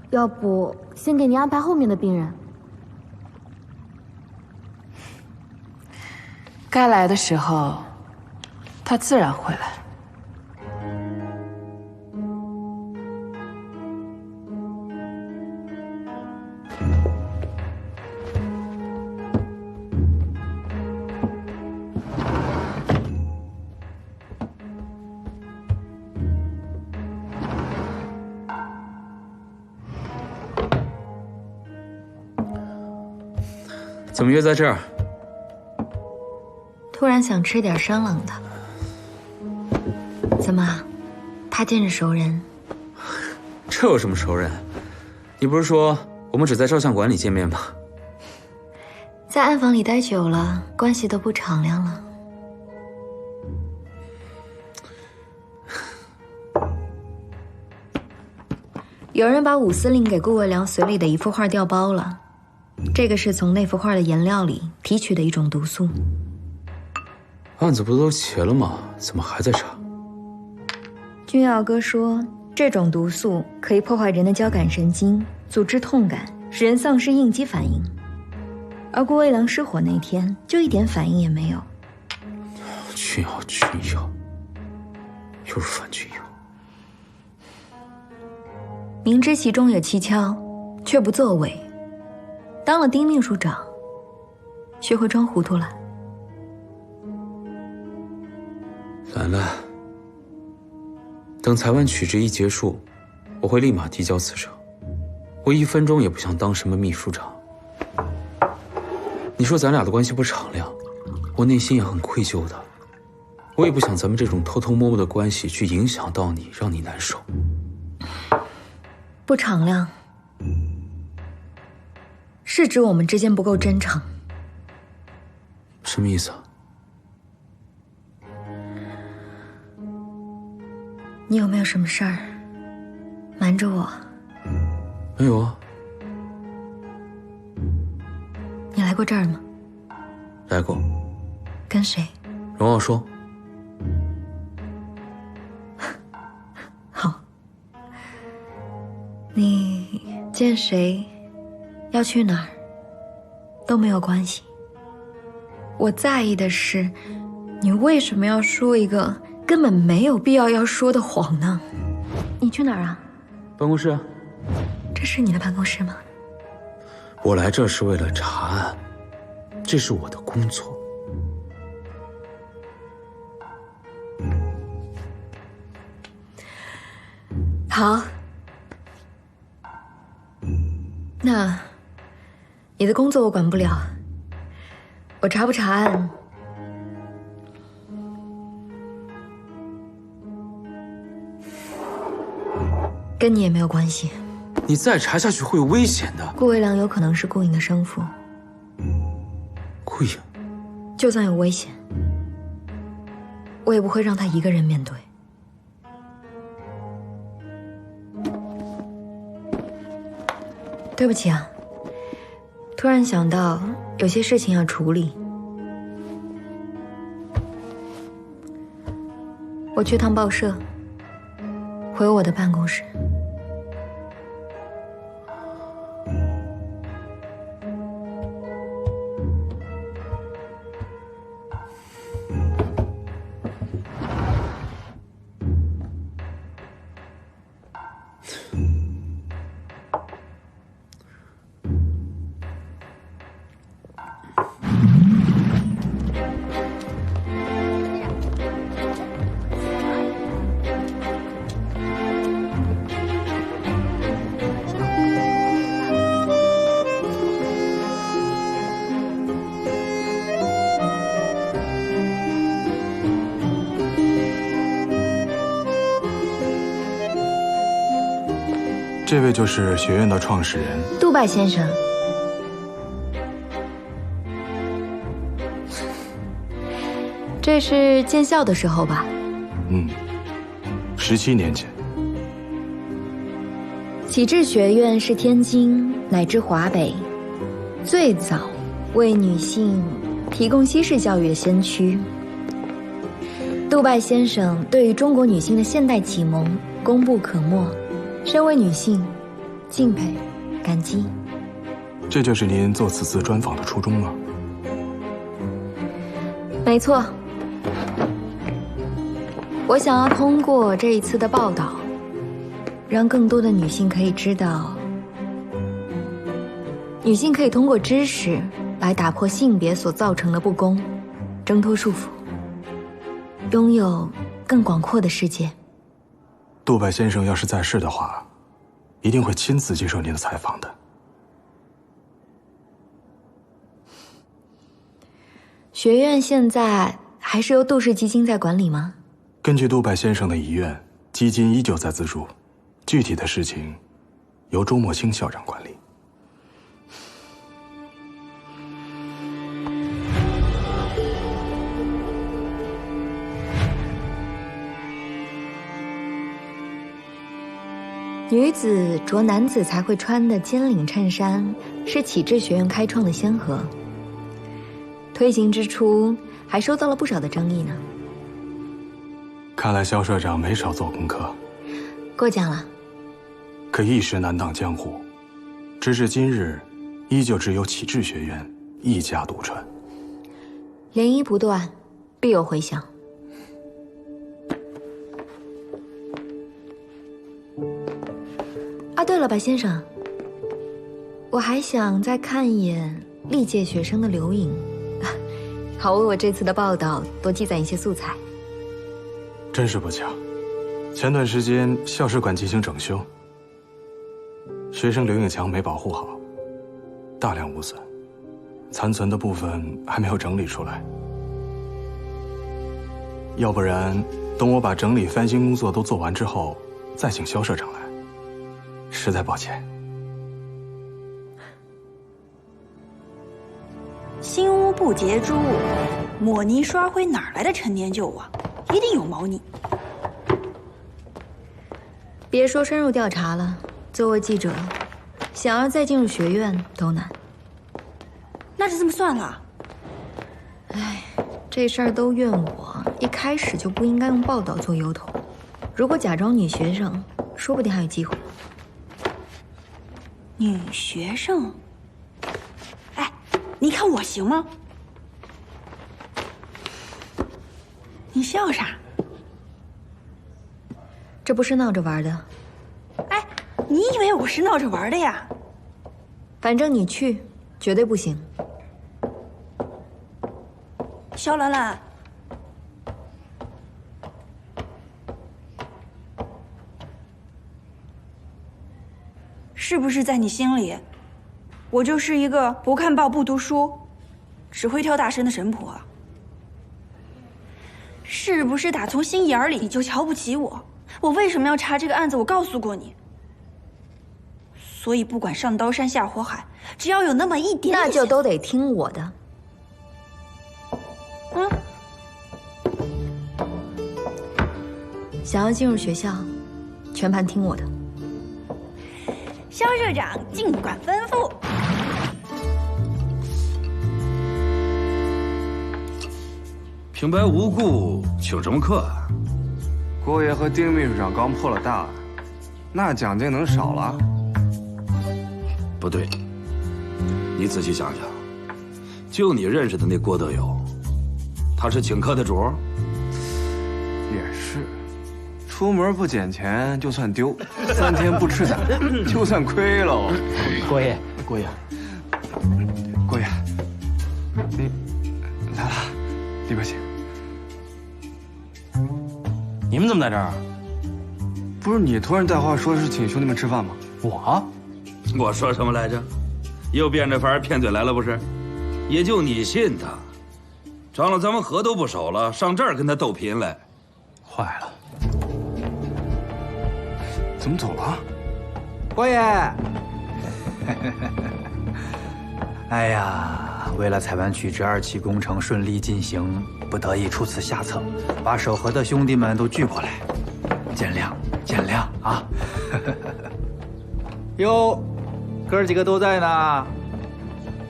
N: 要不先给您安排后面的病人。
R: 该来的时候，他自然会来。
H: 怎么约在这儿？
O: 突然想吃点生冷的。怎么，怕见着熟人？
H: 这有什么熟人？你不是说我们只在照相馆里见面吗？
O: 在暗房里待久了，关系都不敞亮了。有人把武司令给顾卫良随礼的一幅画调包了，这个是从那幅画的颜料里提取的一种毒素。
H: 案子不都结了吗？怎么还在查？
O: 君耀哥说，这种毒素可以破坏人的交感神经，阻滞痛感，使人丧失应激反应。而顾卫良失火那天，就一点反应也没有。
H: 君耀，又是范君耀。
O: 明知其中有蹊跷，却不作为。当了丁秘书长，学会装糊涂了。
H: 兰兰，等裁判取质一结束，我会立马提交辞呈。我1分钟也不想当什么秘书长。你说咱俩的关系不敞亮，我内心也很愧疚的。我也不想咱们这种偷偷摸摸的关系去影响到你，让你难受。
O: 不敞亮，是指我们之间不够真诚。
H: 什么意思啊？
O: 你有没有什么事儿瞒着我？
H: 没有啊。
O: 你来过这儿吗？
H: 来过。
O: 跟谁？
H: 荣耀说。
O: 好。你见谁，要去哪儿，都没有关系。我在意的是，你为什么要说一个根本没有必要要说的谎呢？你去哪儿啊？
H: 办公室啊。
O: 这是你的办公室吗？
H: 我来这是为了查案，这是我的工作。
O: 好，那你的工作我管不了，我查不查案，跟你也没有关系。
H: 你再查下去会有危险的。
O: 顾卫良有可能是顾影的生父。
H: 顾影，
O: 就算有危险，我也不会让他一个人面对。对不起啊，突然想到有些事情要处理，我去趟报社，回我的办公室。
Q: 这位就是学院的创始人
O: 杜拜先生。这是建校的时候吧
Q: ？17年前。
O: 启智学院是天津乃至华北最早为女性提供西式教育的先驱。杜拜先生对于中国女性的现代启蒙功不可没，身为女性，敬佩感激。
Q: 这就是您做此次专访的初衷吗？
O: 没错，我想要通过这一次的报道，让更多的女性可以知道，女性可以通过知识来打破性别所造成的不公，挣脱束缚，拥有更广阔的世界。
Q: 杜拜先生要是在世的话，一定会亲自接受您的采访的。
O: 学院现在还是由杜氏基金在管理吗？
K: 根据杜拜先生的遗愿，基金依旧在资助，具体的事情由周墨星校长管理。
O: 女子着男子才会穿的尖领衬衫，是启智学院开创的先河。推行之初，还受到了不少的争议呢。
K: 看来肖社长没少做功课，
O: 过奖了。
K: 可一时难挡江湖，直至今日，依旧只有启智学院一家独传。
O: 涟漪不断，必有回响。啊，对了，白先生，我还想再看一眼历届学生的留影，好为我这次的报道多积攒一些素材。
K: 真是不巧，前段时间校史馆进行整修，学生留影墙没保护好，大量污损，残存的部分还没有整理出来。要不然，等我把整理翻新工作都做完之后，再请肖社长来。实在抱歉。
A: 新屋不结珠，抹泥刷灰哪来的陈年旧啊？一定有猫腻。
O: 别说深入调查了，作为记者，想要再进入学院都难。
A: 那就这么算了。
O: 哎，这事儿都怨我，一开始就不应该用报道做由头。如果假装女学生，说不定还有机会。
A: 女学生，哎，你看我行吗？你笑啥？
O: 这不是闹着玩的。
A: 哎，你以为我是闹着玩的呀？
O: 反正你去，绝对不行。
A: 肖兰兰，是不是在你心里，我就是一个不看报、不读书，只会跳大神的神婆？是不是打从心眼里你就瞧不起我？我为什么要查这个案子？我告诉过你。所以不管上刀山下火海，只要有那么一点，
O: 那就都得听我的。
A: 嗯。
O: 想要进入学校，全盘听我的。
A: 肖社长尽管吩咐。
F: 平白无故请什么客啊？
E: 郭爷和丁秘书长刚破了大案，那奖金能少了？
F: 不对，你仔细想想，就你认识的那郭德友，他是请客的主儿？
E: 也是，出门不捡钱就算丢，3天不吃饭就算亏喽。
G: 郭爷，
E: 郭爷，郭爷，你来了，里边请。
J: 你们怎么在这儿？
E: 不是你突然带话说是请兄弟们吃饭吗？
F: 我说什么来着？又变着法儿骗嘴来了不是？也就你信他，长了咱们河都不守了，上这儿跟他斗贫来，
G: 坏了！
E: 怎么走了？
G: 郭爷，哎呀，为了采办取之2期工程顺利进行，不得已出此下策，把守河的兄弟们都聚过来，见谅见谅啊！哟，哥几个都在呢，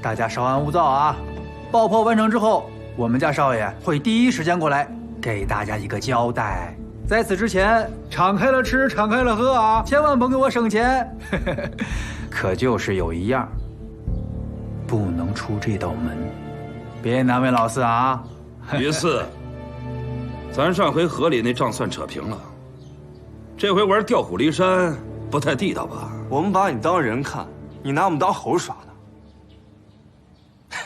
G: 大家稍安勿躁啊！爆破完成之后，我们家少爷会第一时间过来给大家一个交代。在此之前，敞开了吃，敞开了喝啊，千万甭给我省钱。可就是有一样，不能出这道门，别难为老四啊。
F: 于四，咱上回河里那账算扯平了，这回玩调虎离山不太地道吧？
E: 我们把你当人看，你拿我们当猴耍呢。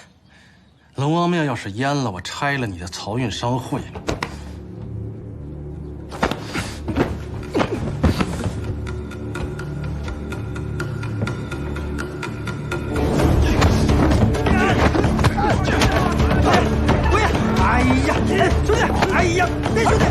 I: 龙王庙要是淹了，我拆了你的漕运商会。
G: 郭爷，
B: 行，别兄弟！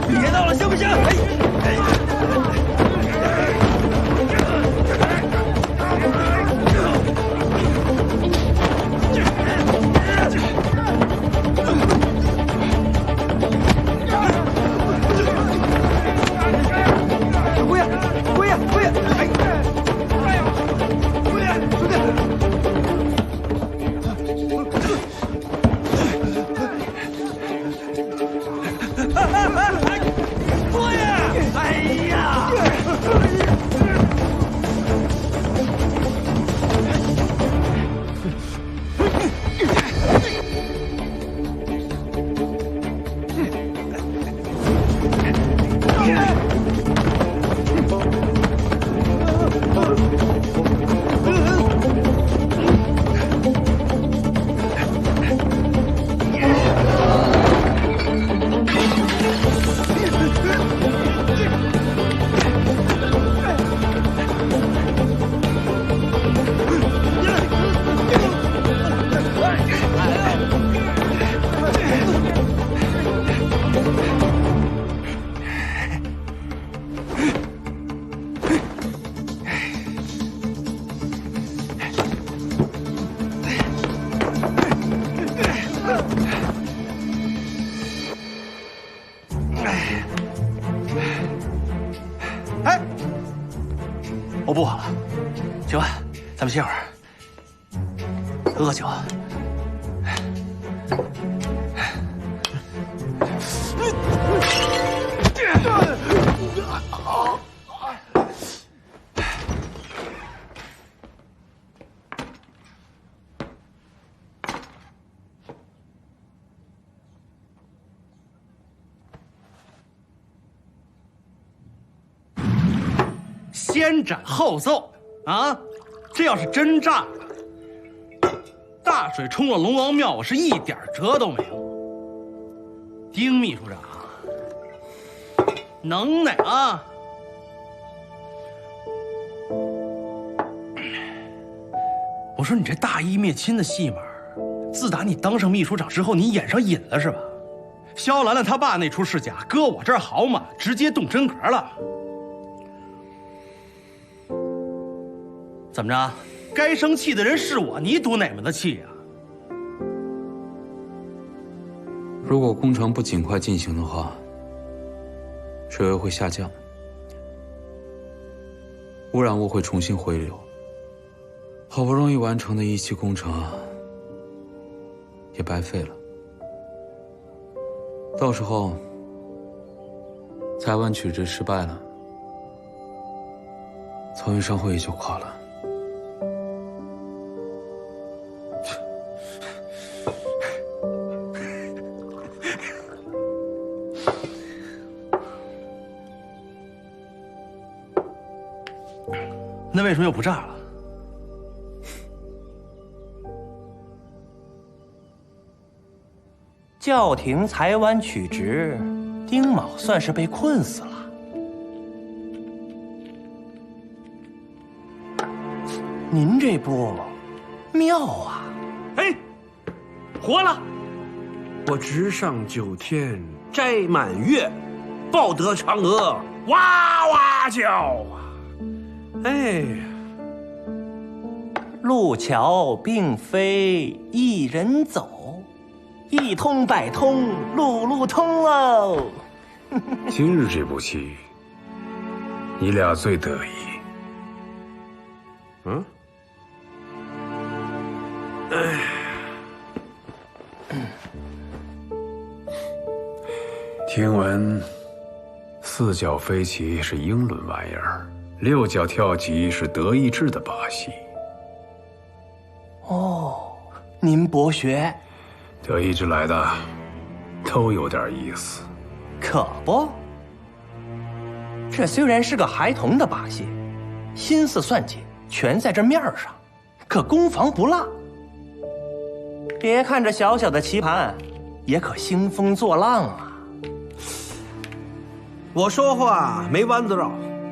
B: 别闹了，行不行？
K: 我不晚了，九万，咱们歇会儿，喝酒。
B: 先斩后奏啊！这要是真炸了，大水冲了龙王庙，我是一点辙都没有。丁秘书长，能耐啊！我说你这大义灭亲的戏码，自打你当上秘书长之后，你演上瘾了是吧？肖兰兰他爸那出是假，搁我这儿好嘛，直接动真格了。怎么着？该生气的人是我，你赌哪门子气呀？
H: 如果工程不尽快进行的话，水位会下降，污染物会重新回流。好不容易完成的一期工程也白费了。到时候采湾取直失败了，草原商会也就垮了。
B: 那为什么又不炸了？
K: 教廷裁湾取直，丁卯算是被困死了。您这步妙啊！
S: 哎，活了！我直上九天，摘满月，抱得嫦娥哇哇叫啊！哎，
K: 路桥并非一人走，一通百通，路路通喽！
M: 今日这部戏，你俩最得意。
S: 嗯？
M: 听闻四脚飞棋是英伦玩意儿，六脚跳棋是德意志的把戏。
K: 哦，您博学。
M: 德意志来的都有点意思。
K: 可不，这虽然是个孩童的把戏，心思算计全在这面上，可攻防不落。别看这小小的棋盘，也可兴风作浪啊！
S: 我说话没弯子绕，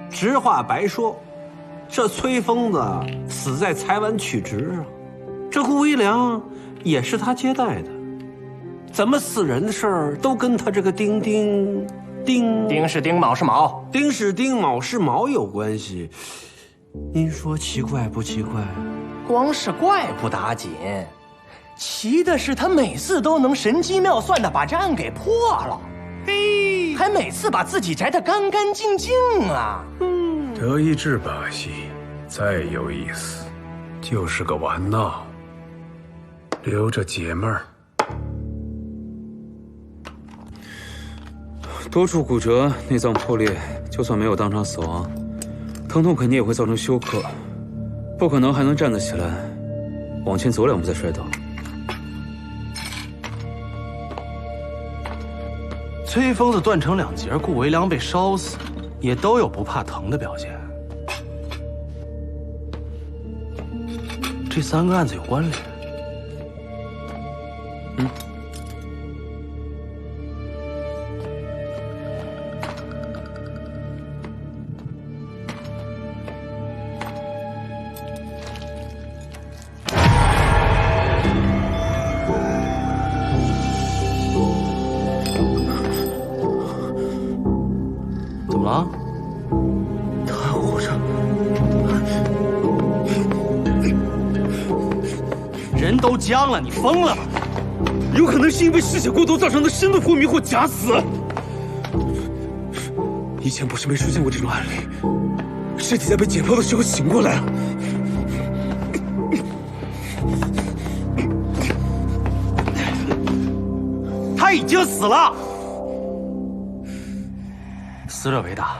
S: 直话白说。这崔疯子死在裁完曲直上，这顾维良也是他接待的，怎么死人的事儿都跟他这个丁是丁，卯是卯，丁是丁，卯是卯有关系？您说奇怪不奇怪？
T: 光是怪不打紧，奇的是他每次都能神机妙算的把这案给破了，嘿，还每次把自己摘得干干净净啊！
M: 德意志把戏再有意思，就是个玩闹，留着解闷儿。
H: 多处骨折，内脏破裂，就算没有当场死亡，疼痛肯定也会造成休克，不可能还能站得起来，往前走2步再摔倒。
B: 崔疯子断成2截，顾维良被烧死，也都有不怕疼的表现。这3个案子有关联。怎么了？
K: 他还活着。
B: 人都僵了，你疯了吧？
H: 有可能是因为失血过多造成的深度昏迷或假死。以前不是没出现过这种案例，尸体在被解剖的时候醒过来了。
B: 他已经死了，死者为大。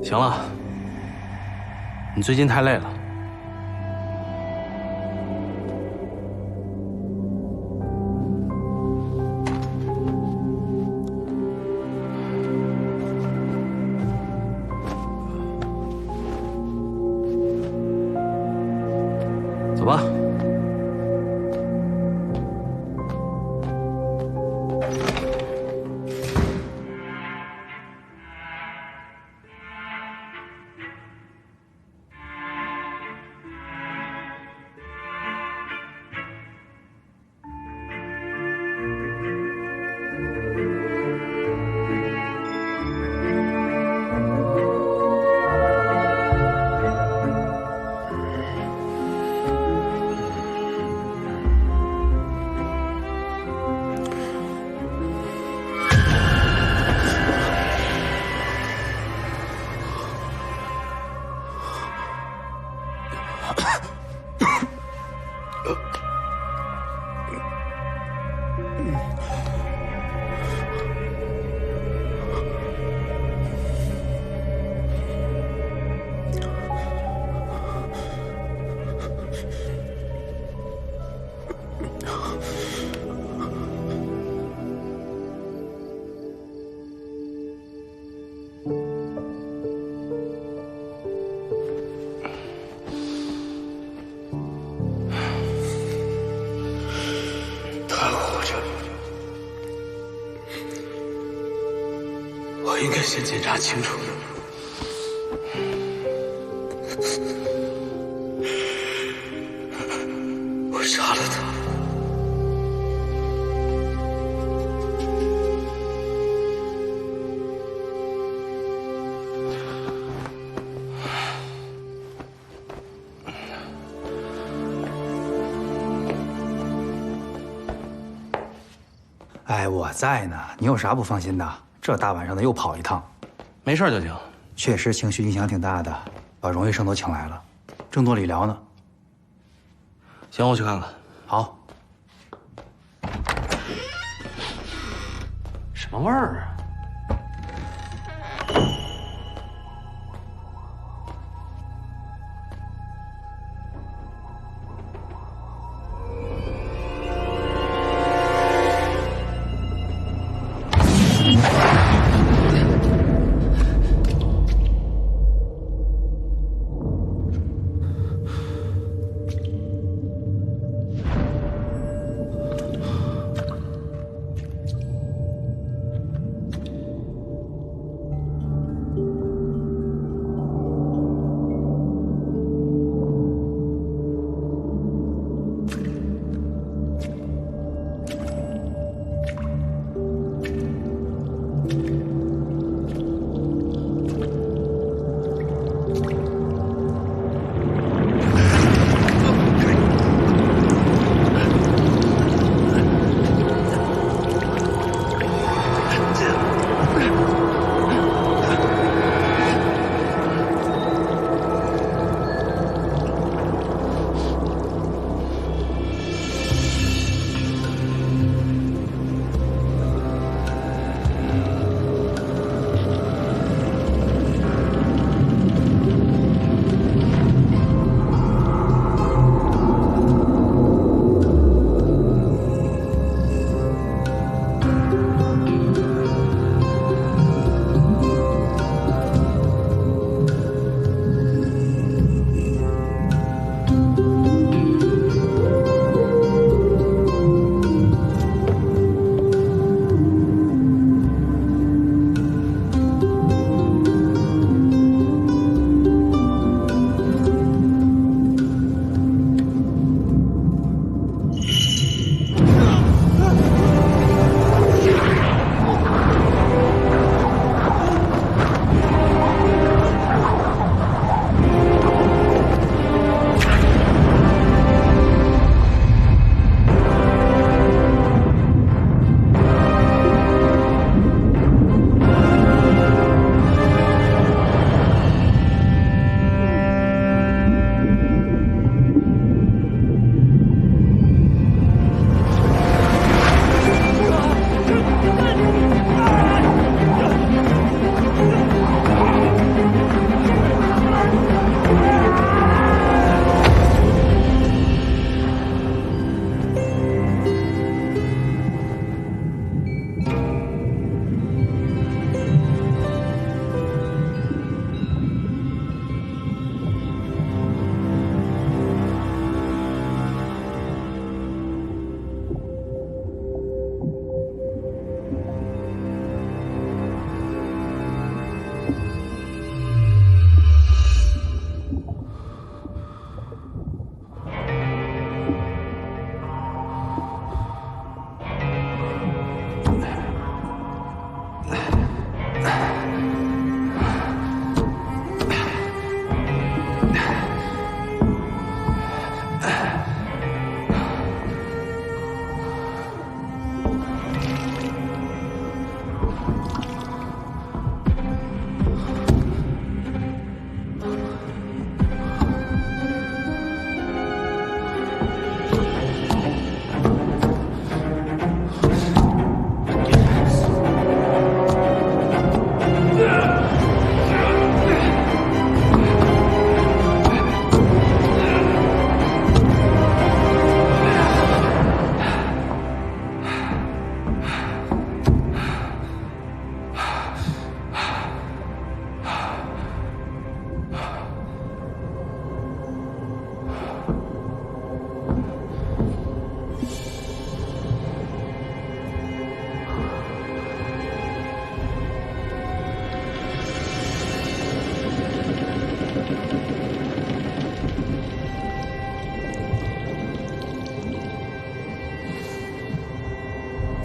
B: 行了，你最近太累了。走吧。
K: 我应该先检查清楚。我杀了他。
G: 哎，我在呢，你有啥不放心的？这大晚上的又跑一趟，
B: 没事就行。
G: 确实情绪影响挺大的，把荣医生都请来了，正做理疗呢。
B: 行，我去看看。
G: 好。
B: 什么味儿啊？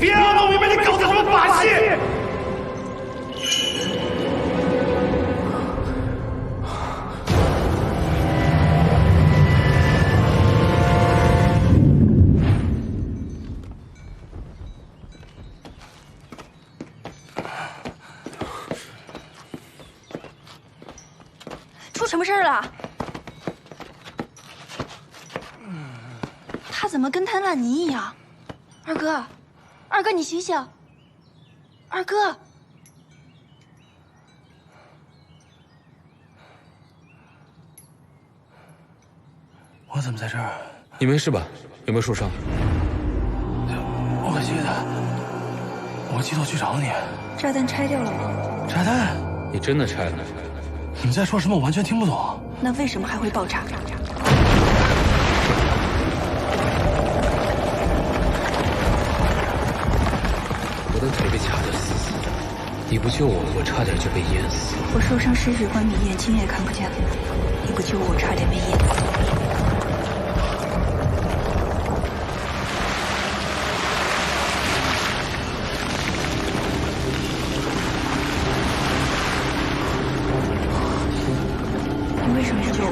S: 别让弄明白你搞的什么把戏！
A: 出什么事儿了？他怎么跟滩烂泥一样？二哥，二哥，你醒醒！二哥，
F: 我怎么在这儿？
U: 你没事吧？有没有受伤？
F: 我记得，我记得我去找你。
A: 炸弹拆掉了吗？
F: 炸弹？
U: 你真的拆了？
F: 你们在说什么？我完全听不懂。
A: 那为什么还会爆炸？
U: 我的腿被卡得死死的，你不救我，我差点就被淹死。
A: 我受伤失血关闭，眼睛也看不见了。你不救我，差点被淹死。你为什么救我？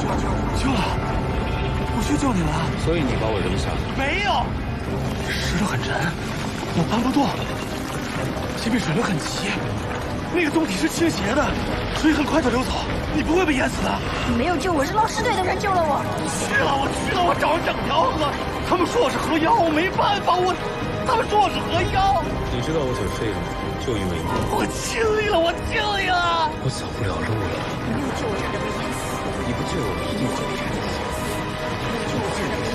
F: 救了，我去救你了。
U: 所以你把我扔下了？
F: 没有，石头很沉，我搬不动。这边水流很急，那个洞体是倾斜的，水很快就流走，你不会被淹死的。
A: 你没有救我，是捞尸队的人救了我。
F: 去了，我找了整条河，他们说我是河妖，我没办法，他们说我是河妖。
U: 你知道我走这个吗？就因为你。
F: 我尽力了，我尽力了。
U: 我走不了路了。
A: 你没有救我，差点被淹死。
U: 你不救我，一定会被淹死。
A: 你没有救我，差点被淹死。